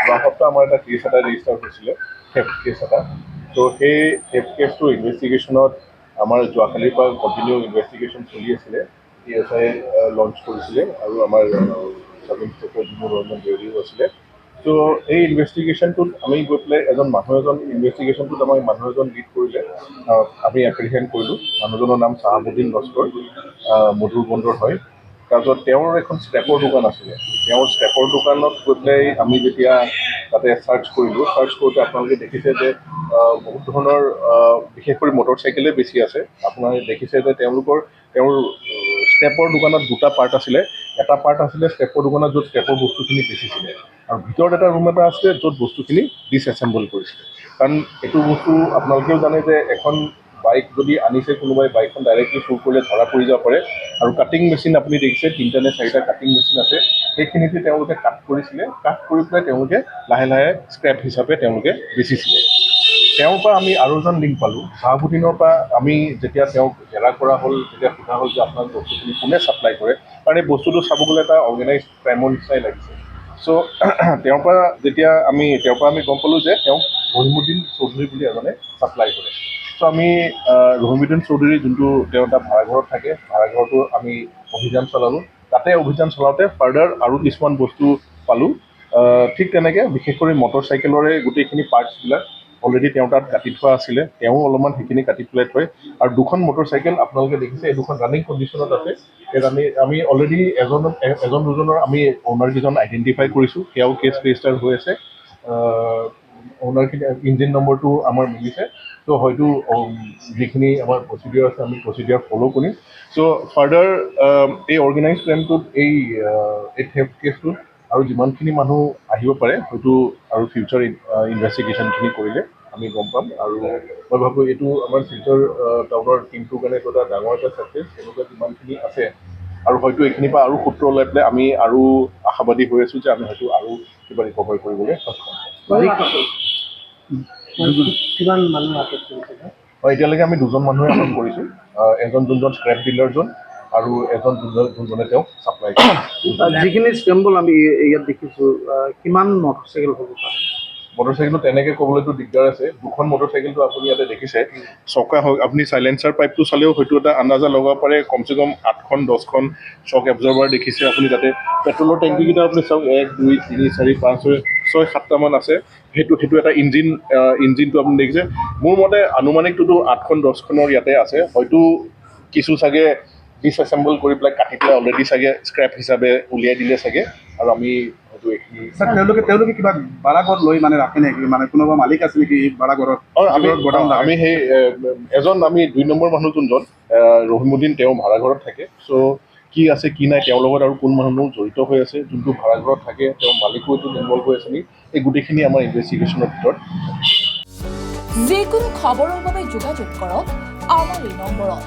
যোৱা সপ্তাহ আমাৰ এটা কেছ এটা ৰেজিষ্টাৰ হৈছিলে, থেফ্ট কেছ এটা। ত' সেই থেফ্ট কেছটো ইনভেষ্টিগেশ্যনত আমাৰ যোৱাকালিৰ পৰা কণ্টিনিউ ইনভেষ্টিগেশ্যন চলি আছিলে। PSI লঞ্চ কৰিছিলে আৰু আমাৰ চাব ইন্সপেক্টৰ জিমুৰ ৰহমান দেউৰীও আছিলে। ত' এই ইনভেষ্টিগেশ্যনটোত আমি গৈ পেলাই ইনভেষ্টিগেশ্যনটোত আমাৰ মানুহ এজন লিড কৰিলে, আমি এপ্ৰিহেণ্ড কৰিলোঁ। মানুহজনৰ নাম চাহাবুদ্দিন লস্কৰ, মধুৰ বন্দৰ হয়। তাৰপিছত তেওঁৰ এখন স্ক্ৰেপৰ দোকান আছিলে। তেওঁৰ স্ক্ৰেপৰ দোকানত গৈ পেলাই আমি যেতিয়া তাতে চাৰ্চ কৰিলোঁ, চাৰ্চ কৰোঁতে আপোনালোকে দেখিছে যে বহুত ধৰণৰ বিশেষ কৰি মটৰ চাইকেলেই বেছি আছে। আপোনালোকে দেখিছে যে তেওঁৰ স্ক্ৰেপৰ দোকানত দুটা পাৰ্ট আছিলে। এটা পাৰ্ট আছিলে স্ক্ৰেপৰ দোকানত য'ত স্ক্ৰেপৰ বস্তুখিনি বেচিছিলে, আৰু ভিতৰত এটা ৰুম এটা আছিলে য'ত বস্তুখিনি ডিছএছেম্বল কৰিছিলে। কাৰণ এইটো বস্তু আপোনালোকেও জানে যে এখন বাইক যদি আনিছে কোনোবাই, বাইকখন ডাইৰেক্টলি চুৰ কৰিলে ধৰা পৰি যাব পাৰে। আৰু কাটিং মেচিন আপুনি দেখিছে 3টা নে 4টা কাটিং মেচিন আছে। সেইখিনিতে তেওঁলোকে কাট কৰিছিলে, কাট কৰি পেলাই তেওঁলোকে লাহে লাহে স্ক্ৰেপ হিচাপে তেওঁলোকে বেচিছিলে। তেওঁৰ পৰা আমি আৰু এজন লিংক পালোঁ। চাহাবুদ্দিনৰ পৰা আমি যেতিয়া তেওঁক জেৰা কৰা হ'ল, তেতিয়া সোধা হ'ল যে আপোনাৰ বস্তুখিনি কোনে ছাপ্লাই কৰে, কাৰণ এই বস্তুটো চাব গ'লে এটা অৰ্গেনাইজ ক্ৰাইমৰ নিচিনাই লাগিছে। চ' তেওঁৰ পৰা আমি গম পালোঁ যে তেওঁক ৰহিমুদ্দিন চৌধুৰী বুলি এজনে ছাপ্লাই কৰে। চ' আমি ৰহিমুদ্দিন চৌধুৰী যোনটো তেওঁ এটা ভাড়াঘৰত থাকে, ভাড়াঘৰটো আমি অভিযান চলালোঁ। তাতে অভিযান চলাওঁতে ফাৰ্ডাৰ আৰু কিছুমান বস্তু পালোঁ। ঠিক তেনেকৈ বিশেষ কৰি মটৰ চাইকেলৰে গোটেইখিনি পাৰ্টছবিলাক অলৰেডি তেওঁৰ তাত কাটি থোৱা আছিলে। তেওঁ অলপমান সেইখিনি কাটি পেলাই থয়। আৰু দুখন মটৰ চাইকেল আপোনালোকে দেখিছে, এই দুখন ৰানিং কণ্ডিশ্যনত আছে। আমি অলৰেডি এজন দুজনৰ আমি অ'নাৰকেইজন আইডেণ্টিফাই কৰিছোঁ। সেয়াও কেছ ৰেজিষ্টাৰ হৈ আছে। অ'নাৰখিনি ইঞ্জিন নম্বৰটো আমাৰ মিলিছে। ত' হয়তো যিখিনি আমাৰ প্ৰচিডিউৰ আছে আমি প্ৰচিডিউৰ ফ'ল' কৰিম। চ' ফাৰ্ডাৰ এই অৰ্গেনাইজ ক্ৰাইমটোত এই থেফ্ট কেছটোত আৰু যিমানখিনি মানুহ আহিব পাৰে, হয়তো আৰু ফিউচাৰ ইনভেষ্টিগেশ্যনখিনি কৰিলে আমি গম পাম। আৰু মই ভাবোঁ এইটো আমাৰ শিলচৰ টাউনৰ টিমটোৰ কাৰণে এইটো এটা ডাঙৰ এটা ছাকচেছ। এনেকুৱা যিমানখিনি আছে আৰু হয়তো এইখিনিৰ পৰা আৰু সূত্ৰ ওলাই পেলাই আমি আৰু আশাবাদী হৈ আছোঁ যে আমি হয়তো আৰু কিবা ৰিকভাৰ কৰিবলৈ সক্ষম হ'ম। কিমান মানুহ আটক কৰিছে? এতিয়ালৈকে আমি দুজন মানুহে আটক কৰিছোঁ। এজন যোনজন স্ক্ৰেপ ডিলাৰজন আৰু এজন যোনজনে তেওঁক ছাপ্লাই কৰে। যিখিনি স্কেম্বল আমি ইয়াত দেখিছোঁ, কিমান মটৰ চাইকেল হ'ব পাৰে? মটৰ চাইকেলটো তেনেকৈ ক'বলৈতো দিগদাৰ আছে। দুখন মটৰ চাইকেলটো আপুনি ইয়াতে দেখিছে। চকা হওক, আপুনি চাইলেঞ্চাৰ পাইপটো চালেও হয়তো এটা আন্দাজা লগাব পাৰে। কমচে কম 8খন 10খন চক এবজৰ্ভাৰ দেখিছে আপুনি তাতে। পেট্ৰলৰ টেংকিকেইটা আপুনি চাওক, 1 2 3 4 5 6 7টামান আছে। সেইটো এটা ইঞ্জিনটো আপুনি দেখিছে। মোৰ মতে আনুমানিকটোতো 8খন 10খনৰ ইয়াতে আছে। হয়তো কিছু চাগে ডিছএছেম্বল কৰি পেলাই কাটি পেলাই অলৰেডি চাগে স্ক্ৰেপ হিচাপে উলিয়াই দিলে চাগে। আৰু আমি হয়তো এইখিনি তেওঁলোকে কিবা ভাড়াঘৰত লৈ ৰাখে নেকি? কোনোবা মালিক আছে নেকি ভাড়াঘৰত? আমি সেই আমি 2 নম্বৰ মানুহ যোনজন ৰহিমুদ্দিন, তেওঁ ভাড়াঘৰত থাকে। চ' কি আছে কি নাই, তেওঁৰ লগত আৰু কোন মানুহ জড়িত হৈ আছে, যোনটো ভাড়াঘৰত থাকে তেওঁৰ মালিকো এইটো ইনভল্ভ হৈ আছে নেকি, এই গোটেইখিনি আমাৰ ইনভেষ্টিগেশ্যনৰ ভিতৰত। যিকোনো খবৰৰ বাবে যোগাযোগ কৰক আমাৰ এই নম্বৰত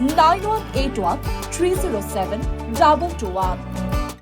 9181 307 221।